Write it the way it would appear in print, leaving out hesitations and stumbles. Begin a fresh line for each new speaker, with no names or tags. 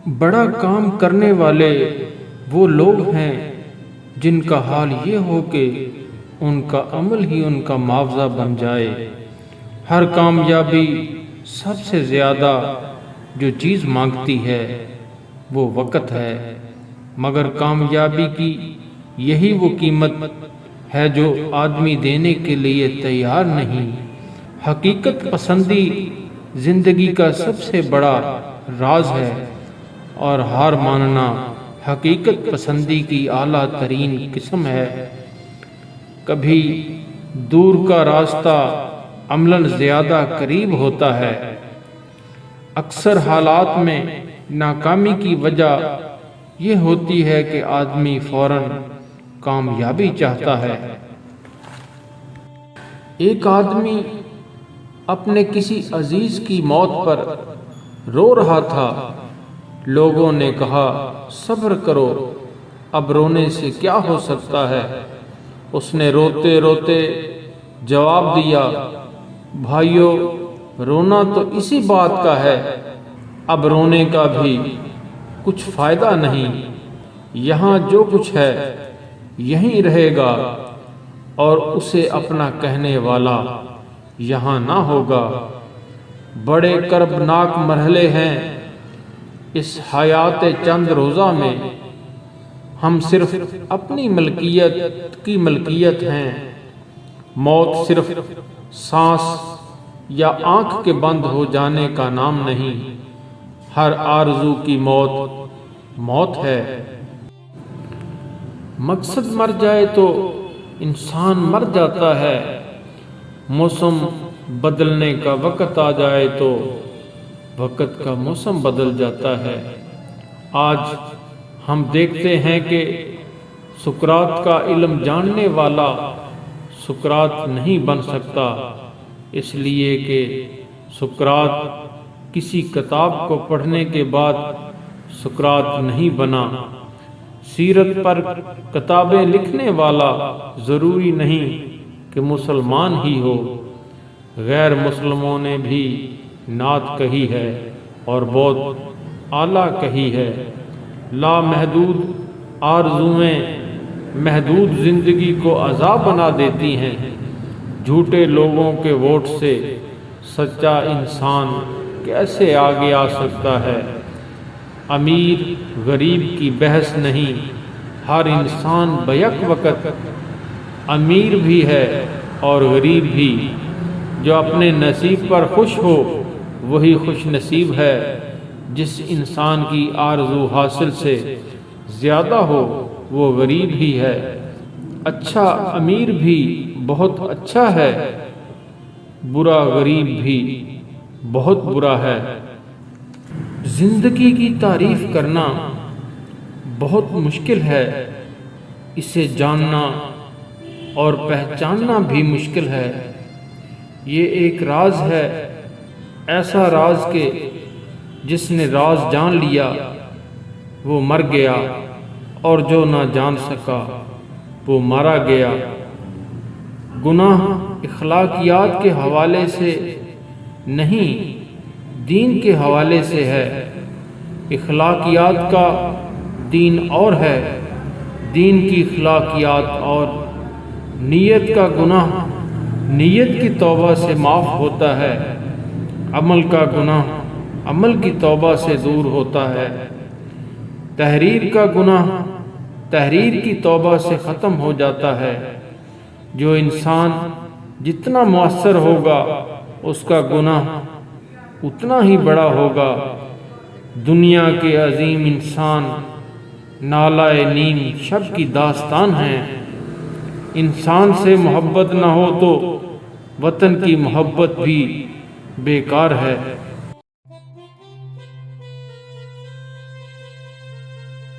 بڑا کام کرنے والے وہ لوگ ہیں جن کا حال یہ ہو کہ ان کا عمل ہی ان کا معاوضہ بن جائے۔ ہر کامیابی سب سے زیادہ جو چیز مانگتی ہے وہ وقت ہے، مگر کامیابی کی یہی وہ قیمت ہے جو آدمی دینے کے لیے تیار نہیں۔ حقیقت پسندی زندگی کا سب سے بڑا راز ہے، اور ہار ماننا حقیقت پسندی کی اعلیٰ ترین قسم ہے۔ کبھی دور کا راستہ عملاً زیادہ قریب ہوتا ہے۔ اکثر حالات میں ناکامی کی وجہ یہ ہوتی ہے کہ آدمی فوراً کامیابی چاہتا ہے۔ ایک آدمی اپنے کسی عزیز کی موت پر رو رہا تھا۔ لوگوں نے کہا صبر کرو، اب رونے سے کیا ہو سکتا ہے؟ اس نے روتے روتے جواب دیا، بھائیو رونا تو اسی بات کا ہے، اب رونے کا بھی کچھ فائدہ نہیں۔ یہاں جو کچھ ہے یہیں رہے گا، اور اسے اپنا کہنے والا یہاں نہ ہوگا۔ بڑے کربناک مرحلے ہیں اس حیات چند روزہ میں، ہم صرف اپنی ملکیت کی ملکیت ہیں۔ موت صرف سانس یا آنکھ کے بند ہو جانے کا نام نہیں، ہر آرزو کی موت موت ہے۔ مقصد مر جائے تو انسان مر جاتا ہے، موسم بدلنے کا وقت آ جائے تو وقت کا موسم بدل جاتا ہے۔ آج ہم دیکھتے ہیں کہ سقراط کا علم جاننے والا سقراط نہیں بن سکتا، اس لیے کہ سقراط کسی کتاب کو پڑھنے کے بعد سقراط نہیں بنا۔ سیرت پر کتابیں لکھنے والا ضروری نہیں کہ مسلمان ہی ہو، غیر مسلموں نے بھی نعت کہی ہے اور بہت اعلیٰ کہی ہے۔ لامحدود آرزوئیں محدود زندگی کو عذاب بنا دیتی ہیں۔ جھوٹے لوگوں کے ووٹ سے سچا انسان کیسے آگے آ سکتا ہے؟ امیر غریب کی بحث نہیں، ہر انسان بیک وقت امیر بھی ہے اور غریب بھی۔ جو اپنے نصیب پر خوش ہو وہی خوش نصیب ہے۔ جس انسان کی آرزو حاصل سے زیادہ ہو وہ غریب ہی ہے۔ اچھا امیر بھی بہت اچھا ہے، برا غریب بھی بہت برا ہے۔ زندگی کی تعریف کرنا بہت مشکل ہے، اسے جاننا اور پہچاننا بھی مشکل ہے۔ یہ ایک راز ہے، ایسا راز کہ جس نے راز جان لیا وہ مر گیا، اور جو نہ جان سکا وہ مارا گیا۔ گناہ اخلاقیات کے حوالے سے نہیں، دین کے حوالے سے ہے۔ اخلاقیات کا دین اور ہے، دین کی اخلاقیات اور۔ نیت کا گناہ نیت کی توبہ سے معاف ہوتا ہے، عمل کا گناہ عمل کی توبہ سے دور ہوتا ہے۔ تحریر کا گناہ تحریر کی توبہ سے ختم ہو جاتا ہے۔ جو انسان جتنا مؤثر ہوگا اس کا گناہ اتنا ہی بڑا ہوگا۔ دنیا کے عظیم انسان نالائے نیم شب کی داستان ہیں۔ انسان سے محبت نہ ہو تو وطن کی محبت بھی بیکار ہے۔